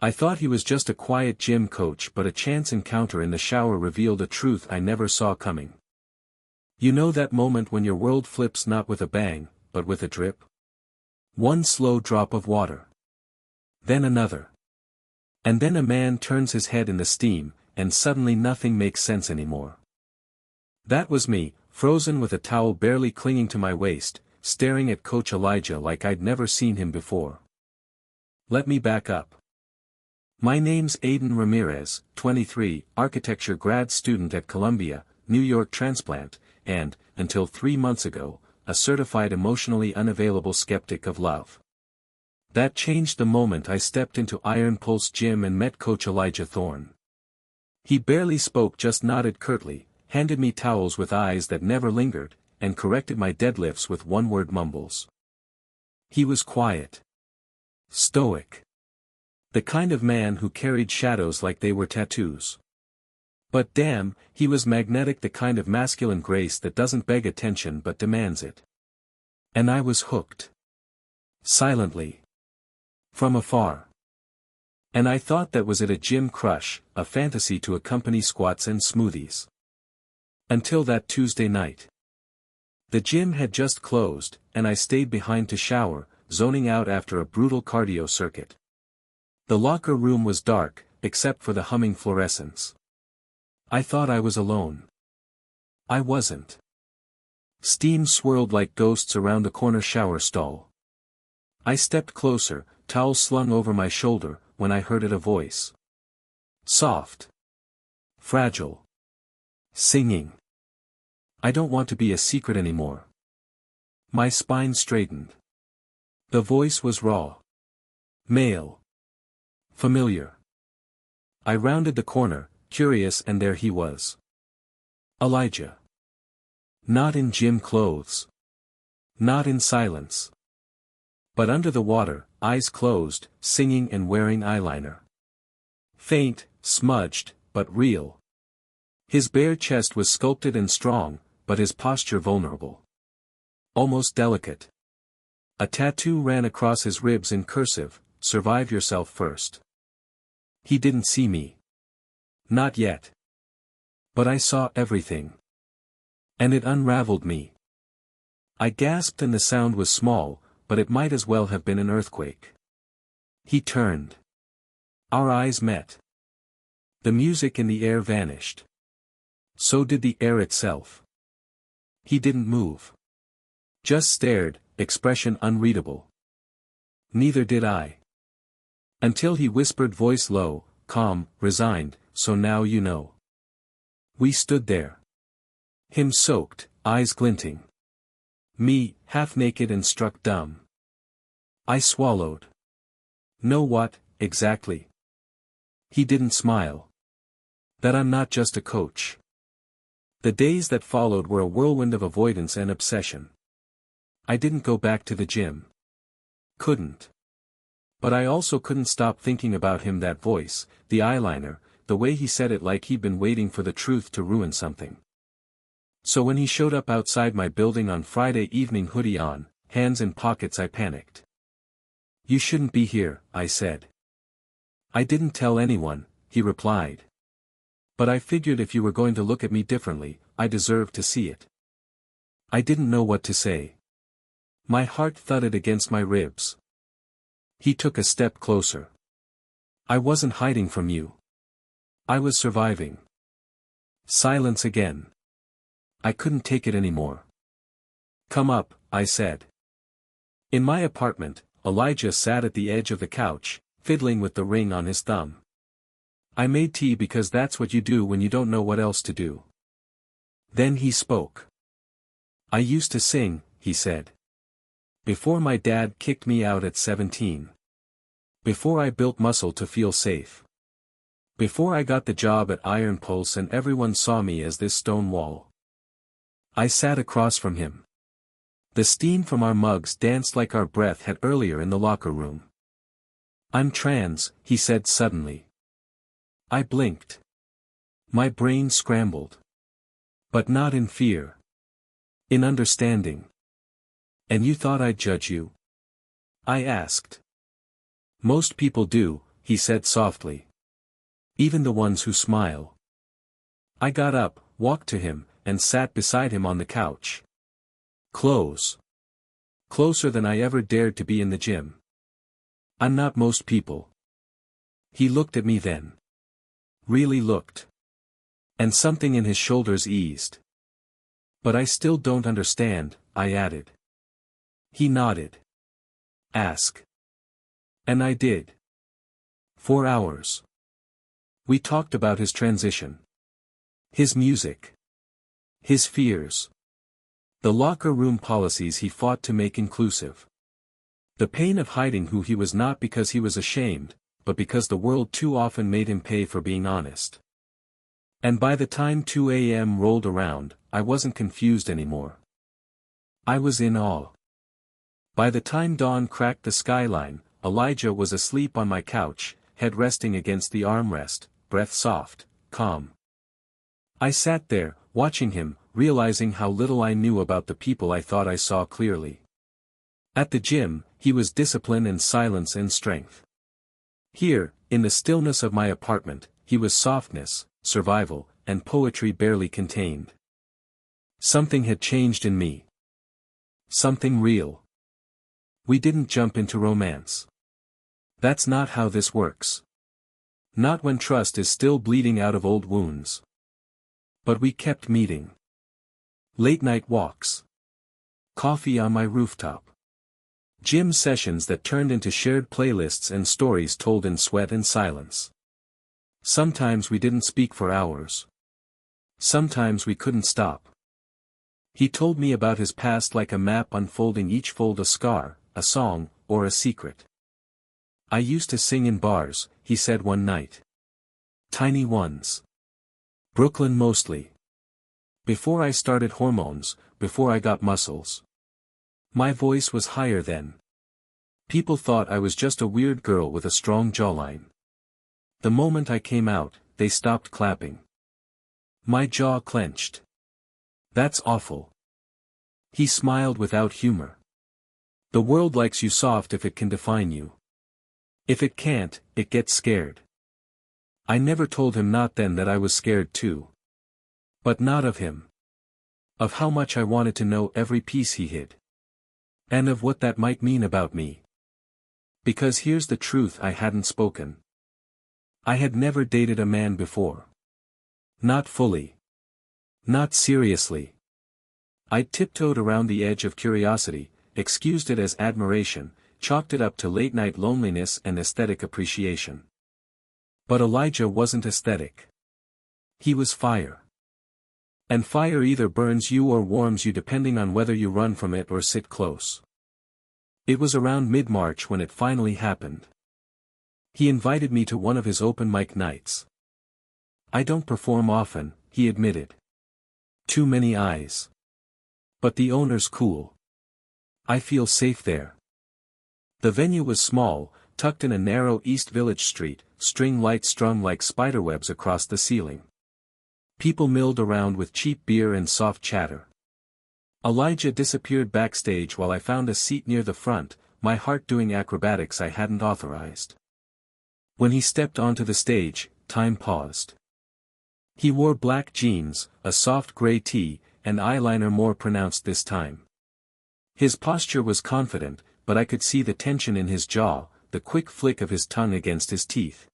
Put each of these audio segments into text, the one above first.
I thought he was just a quiet gym coach, but a chance encounter in the shower revealed a truth I never saw coming. You know that moment when your world flips not with a bang, but with a drip? One slow drop of water. Then another. And then a man turns his head in the steam, and suddenly nothing makes sense anymore. That was me, frozen with a towel barely clinging to my waist, staring at Coach Elijah like I'd never seen him before. Let me back up. My name's Aiden Ramirez, 23, architecture grad student at Columbia, New York transplant, and, until 3 months ago, a certified emotionally unavailable skeptic of love. That changed the moment I stepped into Iron Pulse Gym and met Coach Elijah Thorne. He barely spoke, just nodded curtly, handed me towels with eyes that never lingered, and corrected my deadlifts with one-word mumbles. He was quiet. Stoic. The kind of man who carried shadows like they were tattoos. But damn, he was magnetic, the kind of masculine grace that doesn't beg attention but demands it. And I was hooked. Silently. From afar. And I thought that was it, a gym crush, a fantasy to accompany squats and smoothies. Until that Tuesday night. The gym had just closed, and I stayed behind to shower, zoning out after a brutal cardio circuit. The locker room was dark, except for the humming fluorescents. I thought I was alone. I wasn't. Steam swirled like ghosts around the corner shower stall. I stepped closer, towel slung over my shoulder, when I heard a voice. Soft. Fragile. Singing. I don't want to be a secret anymore. My spine straightened. The voice was raw. Male. Familiar. I rounded the corner, curious, and there he was. Elijah. Not in gym clothes. Not in silence. But under the water, eyes closed, singing and wearing eyeliner. Faint, smudged, but real. His bare chest was sculpted and strong, but his posture vulnerable. Almost delicate. A tattoo ran across his ribs in cursive, "Survive yourself first." He didn't see me. Not yet. But I saw everything. And it unraveled me. I gasped, and the sound was small, but it might as well have been an earthquake. He turned. Our eyes met. The music in the air vanished. So did the air itself. He didn't move. Just stared, expression unreadable. Neither did I. Until he whispered, voice low, calm, resigned, "So now you know." We stood there. Him soaked, eyes glinting. Me, half naked and struck dumb. I swallowed. Know what, exactly? He didn't smile. That I'm not just a coach. The days that followed were a whirlwind of avoidance and obsession. I didn't go back to the gym. Couldn't. But I also couldn't stop thinking about him, that voice, the eyeliner, the way he said it like he'd been waiting for the truth to ruin something. So when he showed up outside my building on Friday evening, hoodie on, hands in pockets, I panicked. "You shouldn't be here," I said. "I didn't tell anyone," he replied. "But I figured if you were going to look at me differently, I deserved to see it." I didn't know what to say. My heart thudded against my ribs. He took a step closer. "I wasn't hiding from you. I was surviving." Silence again. I couldn't take it anymore. "Come up," I said. In my apartment, Elijah sat at the edge of the couch, fiddling with the ring on his thumb. I made tea because that's what you do when you don't know what else to do. Then he spoke. "I used to sing," he said. "Before my dad kicked me out at 17. Before I built muscle to feel safe. Before I got the job at Iron Pulse and everyone saw me as this stone wall." I sat across from him. The steam from our mugs danced like our breath had earlier in the locker room. "I'm trans," he said suddenly. I blinked. My brain scrambled. But not in fear. In understanding. "And you thought I'd judge you?" I asked. "Most people do, he said softly. Even the ones who smile. I got up, walked to him, and sat beside him on the couch. Close. Closer than I ever dared to be in the gym. I'm not most people. He looked at me then. Really looked. And something in his shoulders eased. But I still don't understand, I added. He nodded. Ask. And I did. 4 hours. We talked about his transition. His music. His fears. The locker room policies he fought to make inclusive. The pain of hiding who he was not because he was ashamed, but because the world too often made him pay for being honest. And by the time 2 a.m. rolled around, I wasn't confused anymore. I was in awe. By the time dawn cracked the skyline, Elijah was asleep on my couch, head resting against the armrest, breath soft, calm. I sat there, watching him, realizing how little I knew about the people I thought I saw clearly. At the gym, he was discipline and silence and strength. Here, in the stillness of my apartment, he was softness, survival, and poetry barely contained. Something had changed in me. Something real. We didn't jump into romance. That's not how this works. Not when trust is still bleeding out of old wounds. But we kept meeting. Late night walks. Coffee on my rooftop. Gym sessions that turned into shared playlists and stories told in sweat and silence. Sometimes we didn't speak for hours. Sometimes we couldn't stop. He told me about his past like a map unfolding, each fold a scar, a song, or a secret. I used to sing in bars, he said one night. Tiny ones. Brooklyn mostly. Before I started hormones, before I got muscles. My voice was higher then. People thought I was just a weird girl with a strong jawline. The moment I came out, they stopped clapping. My jaw clenched. That's awful. He smiled without humor. The world likes you soft if it can define you. If it can't, it gets scared. I never told him not then that I was scared too. But not of him. Of how much I wanted to know every piece he hid. And of what that might mean about me. Because here's the truth I hadn't spoken. I had never dated a man before. Not fully. Not seriously. I'd tiptoed around the edge of curiosity, excused it as admiration, chalked it up to late-night loneliness and aesthetic appreciation. But Elijah wasn't aesthetic. He was fire. And fire either burns you or warms you depending on whether you run from it or sit close. It was around mid-March when it finally happened. He invited me to one of his open mic nights. I don't perform often, he admitted. Too many eyes. But the owner's cool. I feel safe there. The venue was small, tucked in a narrow East Village street, string lights strung like spiderwebs across the ceiling. People milled around with cheap beer and soft chatter. Elijah disappeared backstage while I found a seat near the front, my heart doing acrobatics I hadn't authorized. When he stepped onto the stage, time paused. He wore black jeans, a soft gray tee, and eyeliner more pronounced this time. His posture was confident, but I could see the tension in his jaw, the quick flick of his tongue against his teeth.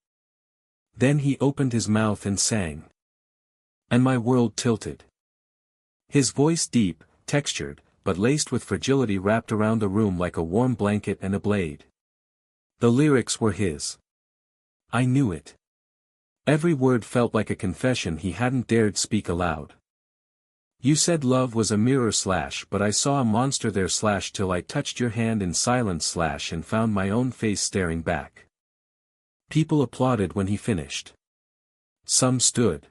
Then he opened his mouth and sang. And my world tilted. His voice deep, textured, but laced with fragility wrapped around the room like a warm blanket and a blade. The lyrics were his. I knew it. Every word felt like a confession he hadn't dared speak aloud. You said love was a mirror slash, but I saw a monster there slash till I touched your hand in silence slash and found my own face staring back. People applauded when he finished. Some stood.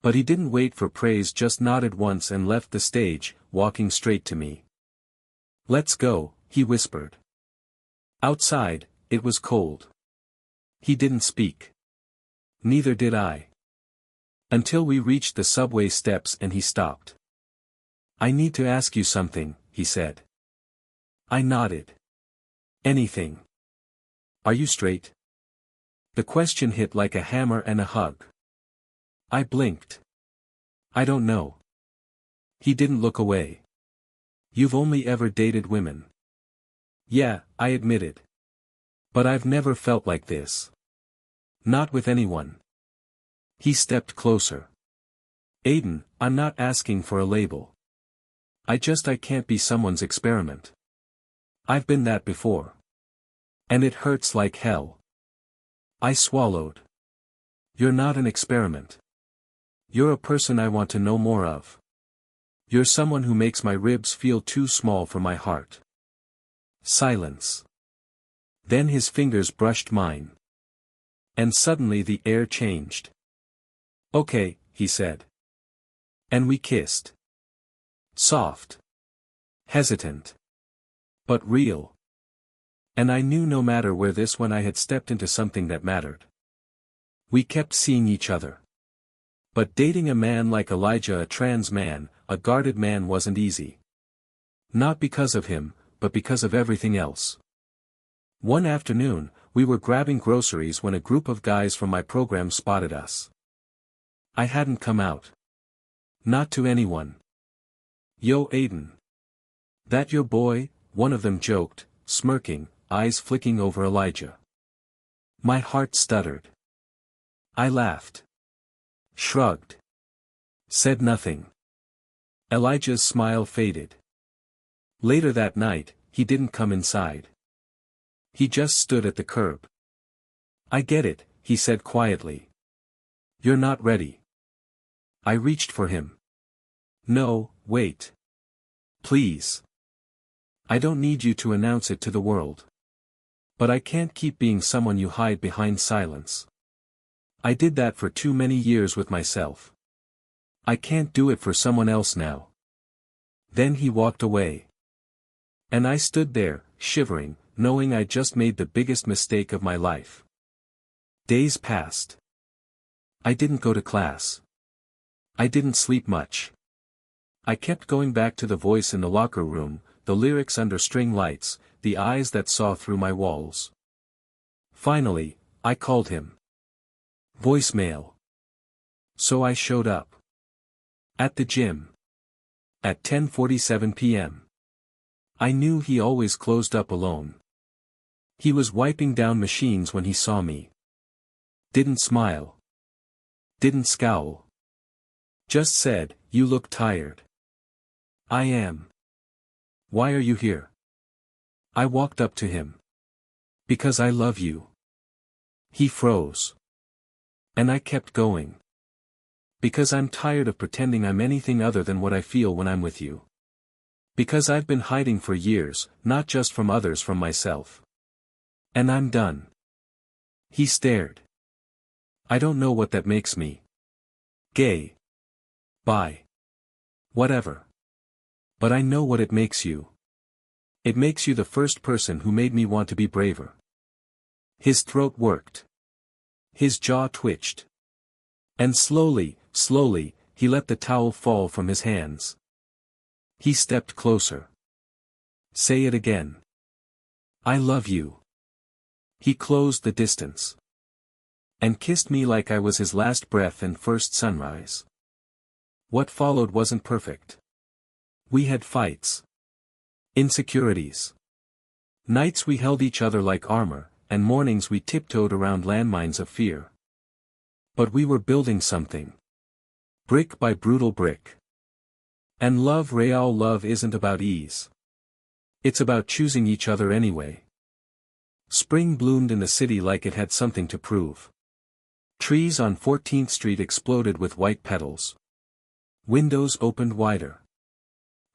But he didn't wait for praise, just nodded once and left the stage, walking straight to me. Let's go, he whispered. Outside, it was cold. He didn't speak. Neither did I. Until we reached the subway steps and he stopped. I need to ask you something, he said. I nodded. Anything. Are you straight? The question hit like a hammer and a hug. I blinked. I don't know. He didn't look away. You've only ever dated women. Yeah, I admitted. But I've never felt like this. Not with anyone. He stepped closer. Aiden, I'm not asking for a label. I can't be someone's experiment. I've been that before. And it hurts like hell. I swallowed. You're not an experiment. You're a person I want to know more of. You're someone who makes my ribs feel too small for my heart. Silence. Then his fingers brushed mine. And suddenly the air changed. Okay, he said. And we kissed. Soft. Hesitant. But real. And I knew no matter where this went I had stepped into something that mattered. We kept seeing each other. But dating a man like Elijah, a trans man, a guarded man, wasn't easy. Not because of him, but because of everything else. One afternoon, we were grabbing groceries when a group of guys from my program spotted us. I hadn't come out. Not to anyone. Yo, Aiden. That your boy? One of them joked, smirking, eyes flicking over Elijah. My heart stuttered. I laughed. Shrugged. Said nothing. Elijah's smile faded. Later that night, he didn't come inside. He just stood at the curb. I get it, he said quietly. You're not ready. I reached for him. No, wait. Please. I don't need you to announce it to the world. But I can't keep being someone you hide behind silence. I did that for too many years with myself. I can't do it for someone else now. Then he walked away. And I stood there, shivering, knowing I'd just made the biggest mistake of my life. Days passed. I didn't go to class. I didn't sleep much. I kept going back to the voice in the locker room, the lyrics under string lights, the eyes that saw through my walls. Finally, I called him. Voicemail. So I showed up. At the gym. At 10:47 p.m. I knew he always closed up alone. He was wiping down machines when he saw me. Didn't smile. Didn't scowl. Just said, "You look tired." I am. Why are you here? I walked up to him. Because I love you. He froze. And I kept going. Because I'm tired of pretending I'm anything other than what I feel when I'm with you. Because I've been hiding for years, not just from others, from myself. And I'm done. He stared. I don't know what that makes me. Gay. Bi. Whatever. But I know what it makes you. It makes you the first person who made me want to be braver. His throat worked. His jaw twitched. And slowly, he let the towel fall from his hands. He stepped closer. Say it again. I love you. He closed the distance. And kissed me like I was his last breath and first sunrise. What followed wasn't perfect. We had fights. Insecurities. Nights we held each other like armor, and mornings we tiptoed around landmines of fear. But we were building something. Brick by brutal brick. And love, real love, isn't about ease. It's about choosing each other anyway. Spring bloomed in the city like it had something to prove. Trees on 14th Street exploded with white petals. Windows opened wider.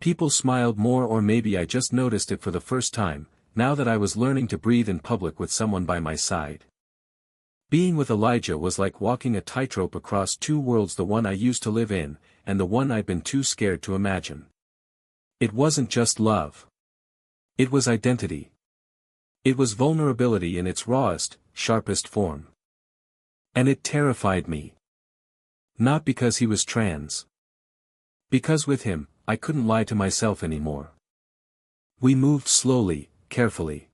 People smiled more, or maybe I just noticed it for the first time, now that I was learning to breathe in public with someone by my side. Being with Elijah was like walking a tightrope across two worlds, the one I used to live in, and the one I'd been too scared to imagine. It wasn't just love. It was identity. It was vulnerability in its rawest, sharpest form. And it terrified me. Not because he was trans. Because with him, I couldn't lie to myself anymore. We moved slowly, carefully.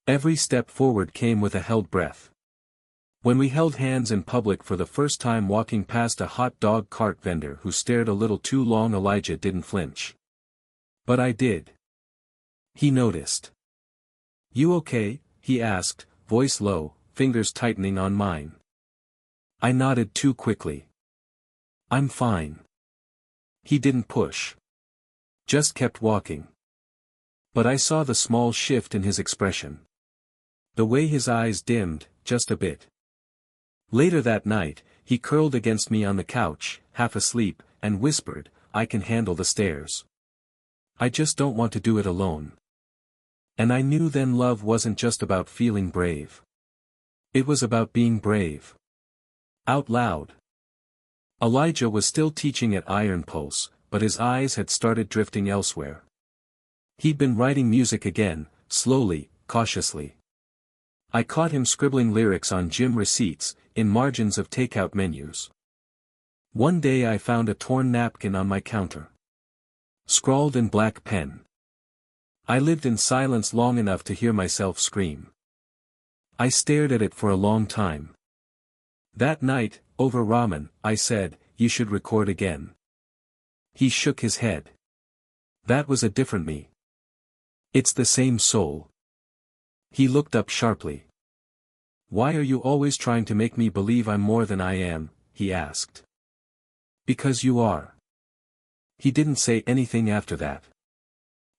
Every step forward came with a held breath. When we held hands in public for the first time walking past a hot dog cart vendor who stared a little too long, Elijah didn't flinch. But I did. He noticed. "You okay?" he asked, voice low, fingers tightening on mine. I nodded too quickly. "I'm fine." He didn't push. Just kept walking. But I saw the small shift in his expression. The way his eyes dimmed, just a bit. Later that night, he curled against me on the couch, half asleep, and whispered, "I can handle the stairs. I just don't want to do it alone." And I knew then love wasn't just about feeling brave. It was about being brave. Out loud. Elijah was still teaching at Iron Pulse, but his eyes had started drifting elsewhere. He'd been writing music again, slowly, cautiously. I caught him scribbling lyrics on gym receipts, in margins of takeout menus. One day I found a torn napkin on my counter. Scrawled in black pen. I lived in silence long enough to hear myself scream. I stared at it for a long time. That night, over ramen, I said, "You should record again." He shook his head. "That was a different me." "It's the same soul." He looked up sharply. "Why are you always trying to make me believe I'm more than I am?" he asked. "Because you are." He didn't say anything after that.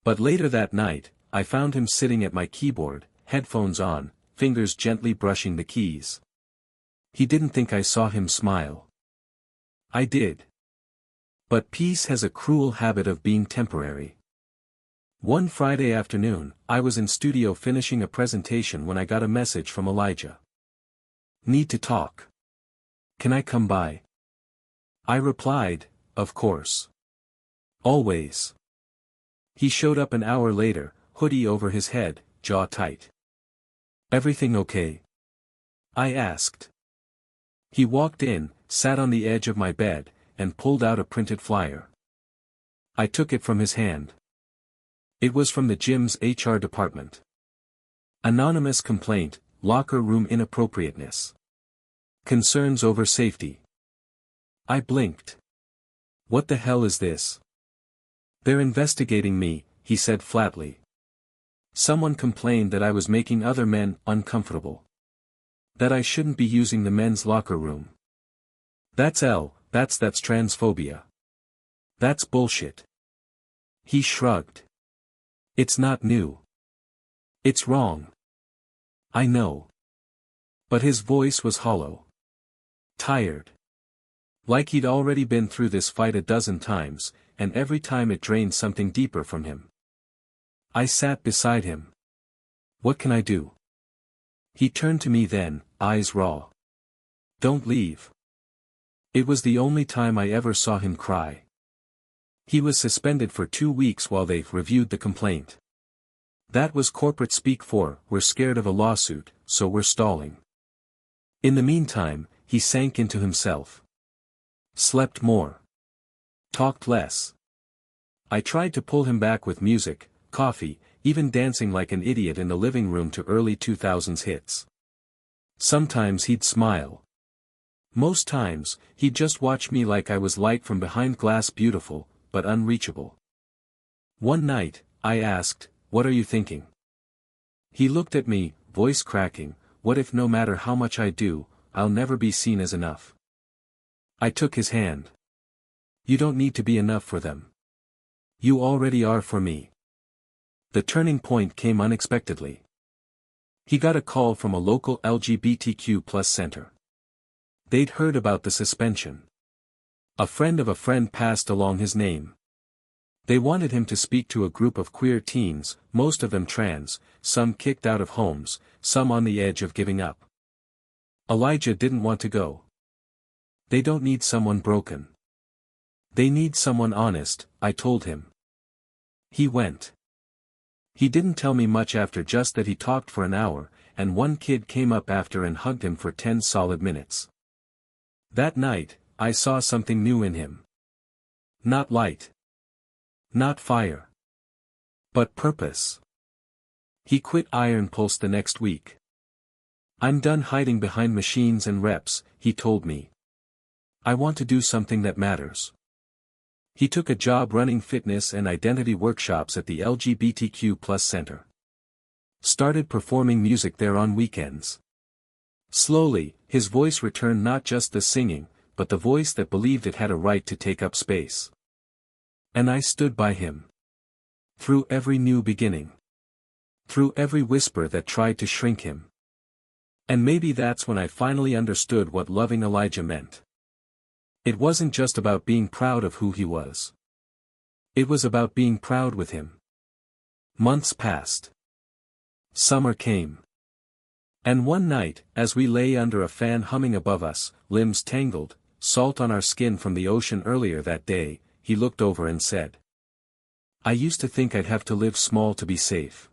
But later that night, I found him sitting at my keyboard, headphones on, fingers gently brushing the keys. He didn't think I saw him smile. I did. But peace has a cruel habit of being temporary. One Friday afternoon, I was in studio finishing a presentation when I got a message from Elijah. "Need to talk. Can I come by?" I replied, "Of course. Always." He showed up an hour later, hoodie over his head, jaw tight. "Everything okay?" I asked. He walked in, sat on the edge of my bed, and pulled out a printed flyer. I took it from his hand. It was from the gym's HR department. Anonymous complaint, locker room inappropriateness. Concerns over safety. I blinked. "What the hell is this?" "They're investigating me," he said flatly. "Someone complained that I was making other men uncomfortable. That I shouldn't be using the men's locker room. That's transphobia. That's bullshit." He shrugged. "It's not new. It's wrong. I know." But his voice was hollow. Tired. Like he'd already been through this fight a dozen times, and every time it drained something deeper from him. I sat beside him. "What can I do?" He turned to me then, eyes raw. "Don't leave." It was the only time I ever saw him cry. He was suspended for 2 weeks while they reviewed the complaint. That was corporate speak for, "We're scared of a lawsuit, so we're stalling." In the meantime, he sank into himself. Slept more. Talked less. I tried to pull him back with music, coffee, even dancing like an idiot in the living room to early 2000s hits. Sometimes he'd smile. Most times, he'd just watch me like I was light from behind glass, beautiful, but unreachable. One night, I asked, "What are you thinking?" He looked at me, voice cracking, "What if no matter how much I do, I'll never be seen as enough?" I took his hand. "You don't need to be enough for them. You already are for me." The turning point came unexpectedly. He got a call from a local LGBTQ+ center. They'd heard about the suspension. A friend of a friend passed along his name. They wanted him to speak to a group of queer teens, most of them trans, some kicked out of homes, some on the edge of giving up. Elijah didn't want to go. They don't need someone broken. They need someone honest, I told him. He went. He didn't tell me much after, just that he talked for an hour, and one kid came up after and hugged him for 10 solid minutes. That night, I saw something new in him. Not light. Not fire. But purpose. He quit Iron Pulse the next week. I'm done hiding behind machines and reps, he told me. I want to do something that matters. He took a job running fitness and identity workshops at the LGBTQ+ center. Started performing music there on weekends. Slowly, his voice returned, not just the singing, but the voice that believed it had a right to take up space. And I stood by him. Through every new beginning. Through every whisper that tried to shrink him. And maybe that's when I finally understood what loving Elijah meant. It wasn't just about being proud of who he was. It was about being proud with him. Months passed. Summer came. And one night, as we lay under a fan humming above us, limbs tangled, salt on our skin from the ocean earlier that day, he looked over and said, I used to think I'd have to live small to be safe.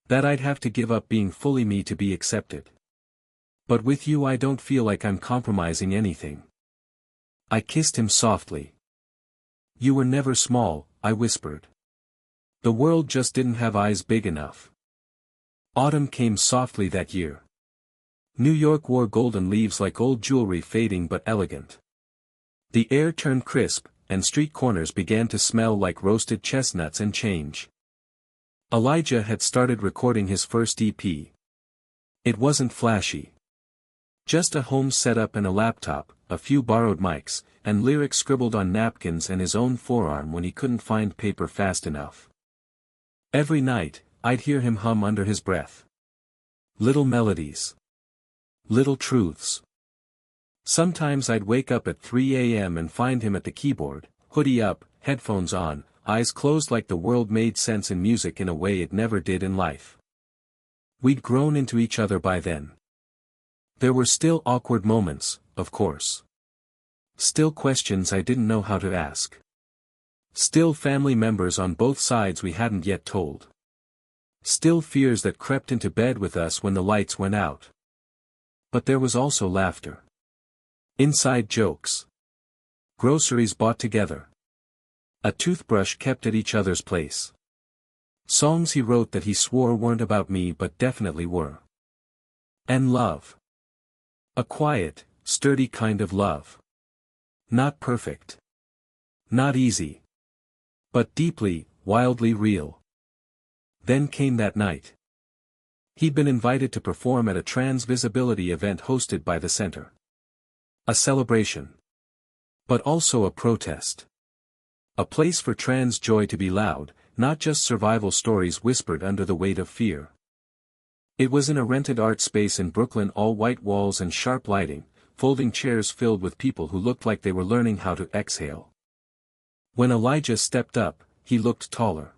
That I'd have to give up being fully me to be accepted. But with you I don't feel like I'm compromising anything. I kissed him softly. You were never small, I whispered. The world just didn't have eyes big enough. Autumn came softly that year. New York wore golden leaves like old jewelry, fading but elegant. The air turned crisp, and street corners began to smell like roasted chestnuts and change. Elijah had started recording his first EP. It wasn't flashy. Just a home setup and a laptop, a few borrowed mics, and lyrics scribbled on napkins and his own forearm when he couldn't find paper fast enough. Every night, I'd hear him hum under his breath. Little melodies. Little truths. Sometimes I'd wake up at 3 a.m. and find him at the keyboard, hoodie up, headphones on, eyes closed, like the world made sense in music in a way it never did in life. We'd grown into each other by then. There were still awkward moments, of course. Still questions I didn't know how to ask. Still family members on both sides we hadn't yet told. Still fears that crept into bed with us when the lights went out. But there was also laughter. Inside jokes. Groceries bought together. A toothbrush kept at each other's place. Songs he wrote that he swore weren't about me but definitely were. And love. A quiet, sturdy kind of love. Not perfect. Not easy. But deeply, wildly real. Then came that night. He'd been invited to perform at a trans visibility event hosted by the center. A celebration. But also a protest. A place for trans joy to be loud, not just survival stories whispered under the weight of fear. It was in a rented art space in Brooklyn, all white walls and sharp lighting, folding chairs filled with people who looked like they were learning how to exhale. When Elijah stepped up, he looked taller.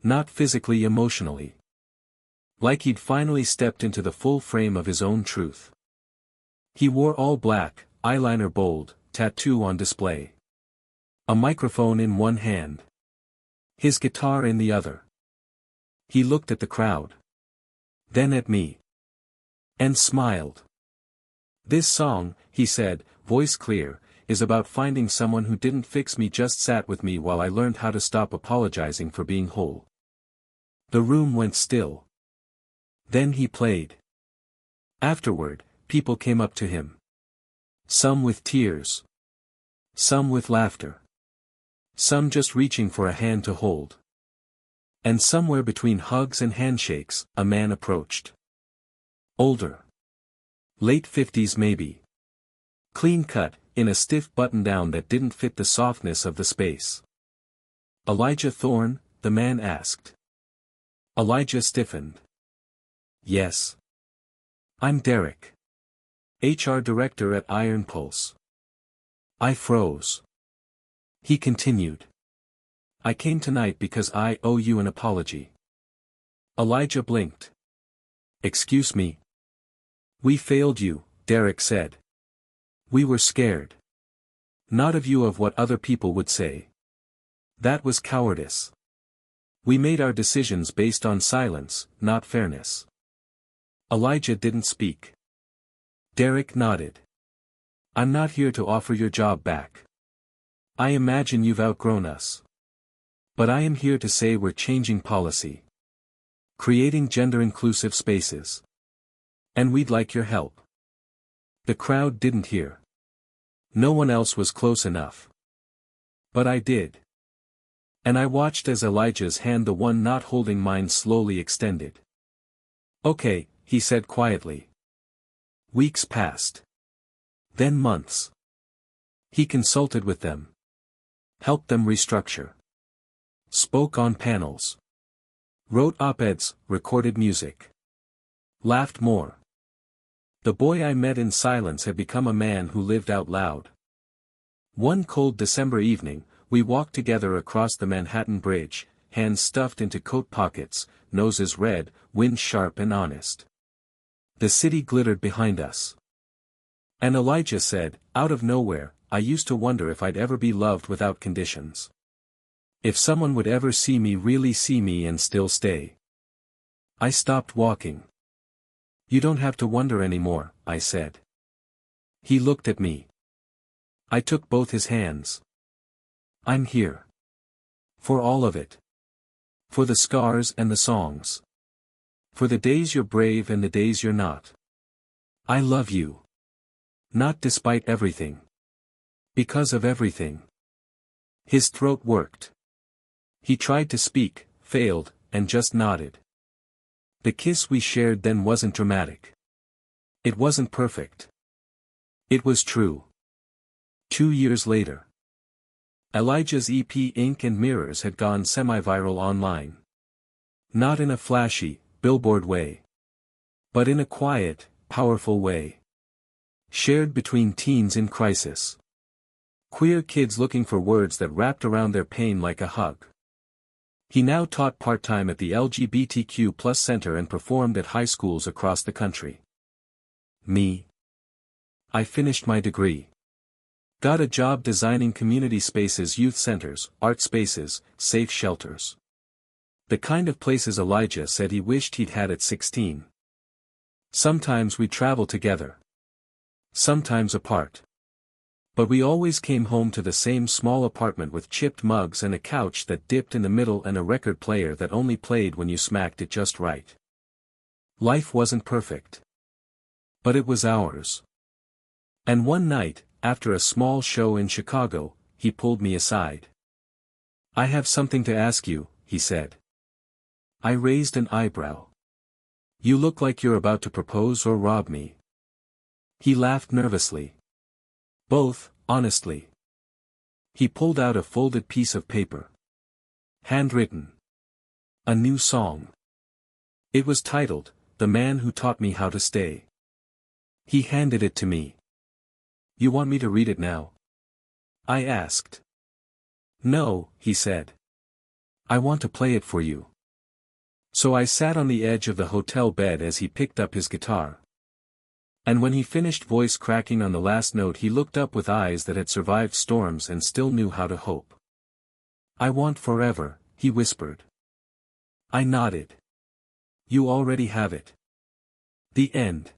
Not physically, emotionally. Like he'd finally stepped into the full frame of his own truth. He wore all black, eyeliner bold, tattoo on display. A microphone in one hand. His guitar in the other. He looked at the crowd. Then at me. And smiled. This song, he said, voice clear, is about finding someone who didn't fix me, just sat with me while I learned how to stop apologizing for being whole. The room went still. Then he played. Afterward, people came up to him. Some with tears. Some with laughter. Some just reaching for a hand to hold. And somewhere between hugs and handshakes, a man approached. Older. Late 50s maybe. Clean cut, in a stiff button-down that didn't fit the softness of the space. Elijah Thorne, the man asked. Elijah stiffened. Yes. I'm Derek. HR director at Iron Pulse. I froze. He continued. I came tonight because I owe you an apology. Elijah blinked. Excuse me. We failed you, Derek said. We were scared. Not of you, of what other people would say. That was cowardice. We made our decisions based on silence, not fairness. Elijah didn't speak. Derek nodded. I'm not here to offer your job back. I imagine you've outgrown us. But I am here to say we're changing policy. Creating gender-inclusive spaces. And we'd like your help. The crowd didn't hear. No one else was close enough. But I did. And I watched as Elijah's hand, the one not holding mine, slowly extended. Okay, he said quietly. Weeks passed. Then months. He consulted with them. Helped them restructure. Spoke on panels. Wrote op-eds, recorded music. Laughed more. The boy I met in silence had become a man who lived out loud. One cold December evening, we walked together across the Manhattan Bridge, hands stuffed into coat pockets, noses red, wind sharp and honest. The city glittered behind us. And Elijah said, out of nowhere, I used to wonder if I'd ever be loved without conditions. If someone would ever see me, really see me, and still stay. I stopped walking. You don't have to wonder anymore, I said. He looked at me. I took both his hands. I'm here. For all of it. For the scars and the songs. For the days you're brave and the days you're not. I love you. Not despite everything. Because of everything. His throat worked. He tried to speak, failed, and just nodded. The kiss we shared then wasn't dramatic. It wasn't perfect. It was true. 2 years later. Elijah's EP Ink and Mirrors had gone semi-viral online. Not in a flashy, billboard way. But in a quiet, powerful way. Shared between teens in crisis. Queer kids looking for words that wrapped around their pain like a hug. He now taught part-time at the LGBTQ+ Center and performed at high schools across the country. Me. I finished my degree. Got a job designing community spaces, youth centers, art spaces, safe shelters. The kind of places Elijah said he wished he'd had at 16. Sometimes we traveled together. Sometimes apart. But we always came home to the same small apartment with chipped mugs and a couch that dipped in the middle and a record player that only played when you smacked it just right. Life wasn't perfect. But it was ours. And one night, after a small show in Chicago, he pulled me aside. I have something to ask you, he said. I raised an eyebrow. You look like you're about to propose or rob me. He laughed nervously. Both, honestly. He pulled out a folded piece of paper. Handwritten. A new song. It was titled, The Man Who Taught Me How to Stay. He handed it to me. You want me to read it now? I asked. No, he said. I want to play it for you. So I sat on the edge of the hotel bed as he picked up his guitar. And when he finished, voice cracking on the last note, he looked up with eyes that had survived storms and still knew how to hope. I want forever, he whispered. I nodded. You already have it. The end.